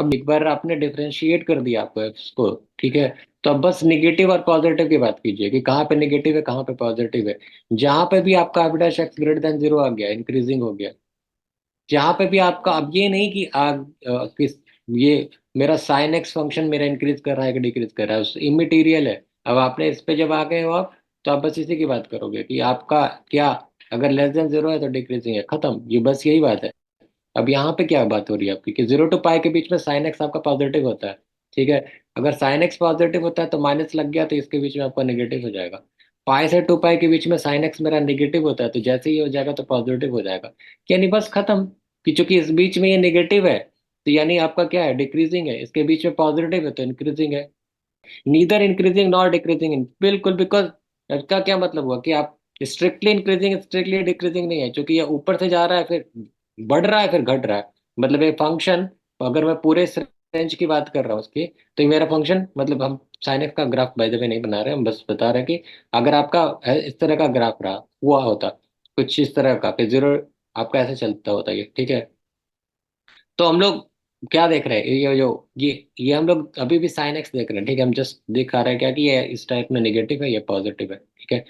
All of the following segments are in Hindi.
अब एक बार आपने डिफरेंशिएट कर दिया आपको इसको, ठीक है, तो अब बस निगेटिव और पॉजिटिव की बात कीजिए कि कहाँ पे निगेटिव है कहाँ पे पॉजिटिव है। जहां पे भी आपका F dash X greater than zero आ गया, इंक्रीजिंग हो गया। जहां पे भी आपका, अब ये नहीं कि किस, ये मेरा साइन एक्स फंक्शन मेरा इंक्रीज कर रहा है कि डिक्रीज कर रहा है, इमेटीरियल है। अब आपने इस पे जब आ गए हो आप, तो आप बस इसी की बात करोगे कि आपका क्या, अगर लेस देन जीरो है तो डिक्रीजिंग है, खत्म, ये बस यही बात है। अब यहाँ पे क्या बात हो रही है आपकी कि जीरो टू पाई के बीच में साइन एक्स आपका पॉजिटिव होता है, ठीक है। अगर साइन एक्स पॉजिटिव होता है तो माइनस लग गया तो इसके बीच में आपका नेगेटिव हो जाएगा। पाई से टू पाई के बीच में साइन एक्स मेरा नेगेटिव होता है, तो जैसे ही हो जाएगा तो पॉजिटिव हो जाएगा। यानी बस खत्म, कि चूंकि इस बीच में ये नेगेटिव है, तो यानी आपका क्या है, डिक्रीजिंग है, इसके बीच में पॉजिटिव है तो इंक्रीजिंग है। Neither increasing not decreasing in, बिल्कुल, बिकॉज इसका क्या मतलब हुआ कि आप स्ट्रिक्टली इंक्रीजिंग स्ट्रिक्टली डिक्रीजिंग नहीं है, क्योंकि ये ऊपर से जा रहा है फिर बढ़ रहा है फिर घट रहा है। मतलब एक फंक्शन, अगर मैं पूरे रेंज की बात कर रहा हूँ उसकी, तो ये मेरा फंक्शन, मतलब हम साइन एक्स का ग्राफ बाय द वे नहीं बना रहे, हम बस बता रहे हैं कि अगर आपका इस तरह का ग्राफ रहा हुआ होता, कुछ इस तरह का, फिर जीरो आपका ऐसे चलता होता ये, ठीक है। तो हम लोग क्या देख रहे हैं, ये जो ये हम लोग अभी भी साइन एक्स देख रहे हैं, ठीक है, हम जस्ट दिखा रहे हैं क्या कि ये इस टाइप में नेगेटिव है, ये पॉजिटिव है, ठीक है।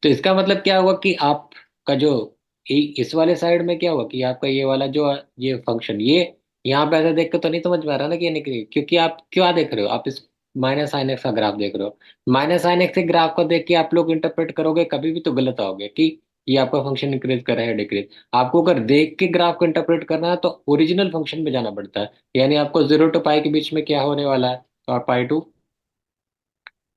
तो इसका मतलब क्या हुआ कि आपका जो इस वाले साइड में क्या हुआ कि आपका ये वाला जो ये फंक्शन, ये यहाँ पे ऐसे देख के तो नहीं समझ में आ रहा ना कि ये निकली, क्योंकि आप क्या देख रहे हो, आप इस माइनस साइन एक्स का ग्राफ देख रहे हो। माइनस साइन एक्स के ग्राफ को देख के आप लोग इंटरप्रेट करोगे कभी भी तो गलत आओगे कि ये आपका फंक्शन इंक्रीज कर रहा है डिक्रीज। आपको अगर देख के ग्राफ को इंटरप्रेट करना है तो ओरिजिनल फंक्शन में जाना पड़ता है, यानी आपको जीरो टू पाई के बीच में क्या होने वाला है, और पाई टू,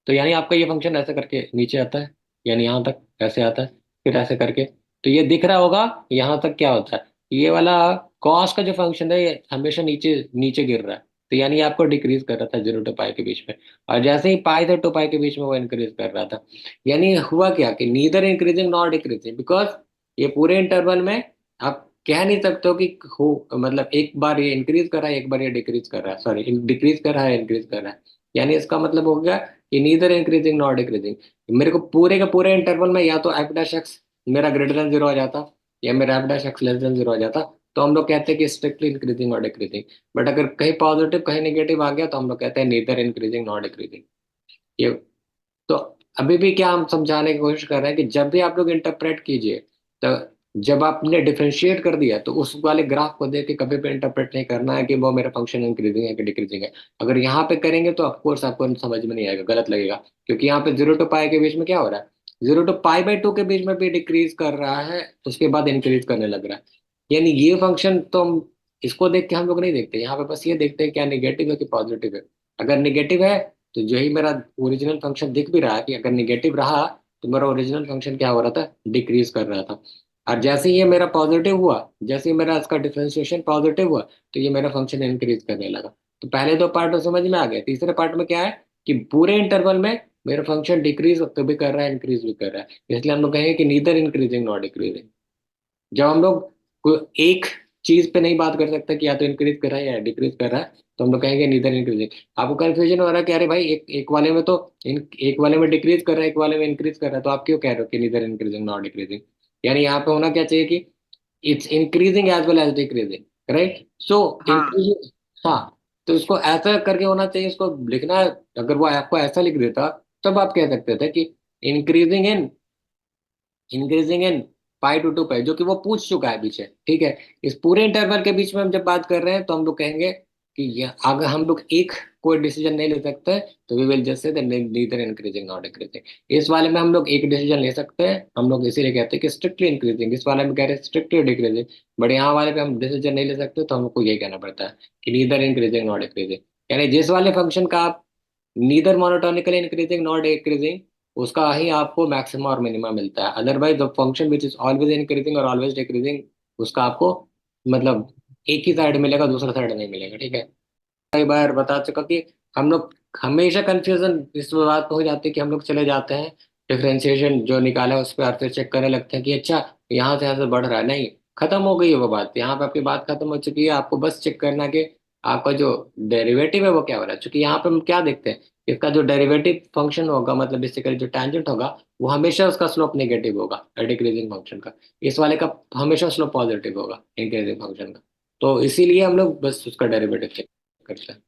तो यानी आपका ये फंक्शन ऐसे करके नीचे आता है, यानी यहाँ तक ऐसे आता है, फिर ऐसे करके, तो ये दिख रहा होगा यहाँ तक क्या होता है, ये वाला कॉस का जो फंक्शन है ये हमेशा नीचे नीचे गिर रहा है, तो यानी आपको डिक्रीज कर रहा था जीरो टू पाई के बीच में। और जैसे ही पाई से टू पाई के बीच में वो इंक्रीज कर रहा था, यानी हुआ क्या कि neither increasing not decreasing, because ये पूरे इंटरवल में आप कह नहीं सकते हो कि हो, मतलब एक बार ये इंक्रीज कर रहा है एक बार ये डिक्रीज कर रहा है, सॉरी डिक्रीज कर रहा है इंक्रीज कर रहा है। यानी इसका मतलब हो गया कि नीदर इंक्रीजिंग नॉट डिक्रीजिंग। मेरे को पूरे के पूरे इंटरवल में या तो एफ डैश एक्स मेरा ग्रेटर देन जीरो आ जाता, या मेरा F dash X less than zero आ जाता, तो हम लोग कहते हैं कि स्ट्रिक्टली इंक्रीजिंग और डिक्रीजिंग। बट अगर कहीं पॉजिटिव कहीं नेगेटिव आ गया तो हम लोग कहते हैं नीदर इंक्रीजिंग नॉट डिक्रीजिंग। ये तो अभी भी क्या हम समझाने की कोशिश कर रहे हैं कि जब भी आप लोग इंटरप्रेट कीजिए, तो जब आपने डिफरेंशिएट कर दिया तो उस वाले ग्राफ को देख के कभी भी इंटरप्रेट नहीं करना है कि वो मेरा फंक्शन इंक्रीजिंग है कि डिक्रीजिंग है। अगर यहाँ पे करेंगे तो ऑफकोर्स आपको समझ में नहीं आएगा, गलत लगेगा, क्योंकि यहाँ पे जीरो टू पाई के बीच में क्या हो रहा है, zero to pi by two के बीच में भी डिक्रीज कर रहा है, उसके बाद इंक्रीज करने लग रहा है। यानी ये फंक्शन तो हम इसको देख के हम लोग नहीं देखते, यहाँ पे बस ये देखते हैं क्या निगेटिव है कि पॉजिटिव है। अगर निगेटिव है तो जो ही मेरा ओरिजिनल फंक्शन दिख भी रहा है कि अगर निगेटिव रहा तो मेरा ओरिजिनल फंक्शन क्या हो रहा था, डिक्रीज कर रहा था। और जैसे ही ये मेरा पॉजिटिव हुआ, जैसे ही मेरा इसका डिफरेंशिएशन पॉजिटिव हुआ, तो ये मेरा फंक्शन इंक्रीज करने लगा। तो पहले दो पार्ट तो समझ में आ गए, तीसरे पार्ट में क्या है कि पूरे इंटरवल में मेरा फंक्शन डिक्रीज तो भी कर रहा है इंक्रीज भी कर रहा है, इसलिए हम लोग कहेंगे कि नीदर इंक्रीजिंग नॉट डिक्रीजिंग। जब हम लोग एक चीज पे नहीं बात कर सकते कि या तो इंक्रीज कर रहा है या डिक्रीज कर रहा है, तो हम लोग कहेंगे नीदर इंक्रीजिंग। आपको कंफ्यूजन हो रहा है कि अरे भाई एक एक वाले में तो एक वाले में डिक्रीज कर रहा है एक वाले में इंक्रीज कर रहा है, तो आप क्यों कह रहे हो कि नीदर इंक्रीजिंग नॉट डिक्रीजिंग। यानी यहाँ पे होना क्या चाहिए कि it's increasing as well as decreasing, right. So हाँ। इंक्रीजिंग, हाँ, तो इसको ऐसा करके होना चाहिए, इसको लिखना है। अगर वो आपको ऐसा लिख देता तब आप कह सकते थे कि increasing in increasing in pi to two pi, जो कि वो पूछ चुका है पीछे, ठीक है। इस पूरे इंटरवल के बीच में हम जब बात कर रहे हैं तो हम लोग कहेंगे कि ये अगर हम लोग एक कोई डिसीजन नहीं ले सकते तो we will just say neither increasing not decreasing. इस वाले में हम लोग एक डिसीजन ले सकते हैं, हम लोग इसीलिए कहते हैं कि स्ट्रिक्टली इंक्रीजिंग, इस वाले में कह रहे हैं स्ट्रिक्टली डिक्रीजिंग। बट यहाँ वाले पे हम डिसीजन नहीं ले सकते तो हमको यही कहना पड़ता है कि नीदर इंक्रीजिंग नॉट डिक्रीजिंग। यानी जिस वाले फंक्शन का आप neither monotonically increasing not decreasing, उसका ही आपको मैक्सिमा और मिनिमा मिलता है। Otherwise the function which is always increasing और ऑलवेज डिक्रीजिंग, उसका आपको मतलब एक ही साइड मिलेगा, दूसरा साइड नहीं मिलेगा, ठीक है। कई बार बता चुका कि हम लोग हमेशा कंफ्यूजन इस बात पे हो जाती है कि हम लोग चले जाते हैं डिफरेंशिएशन जो निकाला है उस पर और फिर चेक करने लगते हैं कि अच्छा यहाँ से बढ़ रहा है, नहीं, खत्म हो गई है वो बात, यहाँ पे आपकी बात खत्म हो चुकी है। आपको बस चेक करना है कि आपका जो डेरिवेटिव है वो क्या हो रहा है, क्योंकि यहाँ पे हम क्या देखते हैं, इसका जो डेरिवेटिव फंक्शन होगा, मतलब बेसिकली जो टेंजेंट होगा, वो हमेशा उसका स्लोप नेगेटिव होगा डिक्रीजिंग फंक्शन का। इस वाले का हमेशा स्लोप पॉजिटिव होगा इंक्रीजिंग फंक्शन का। तो इसीलिए हम लोग बस उसका डेरिवेटिव चेक करता है।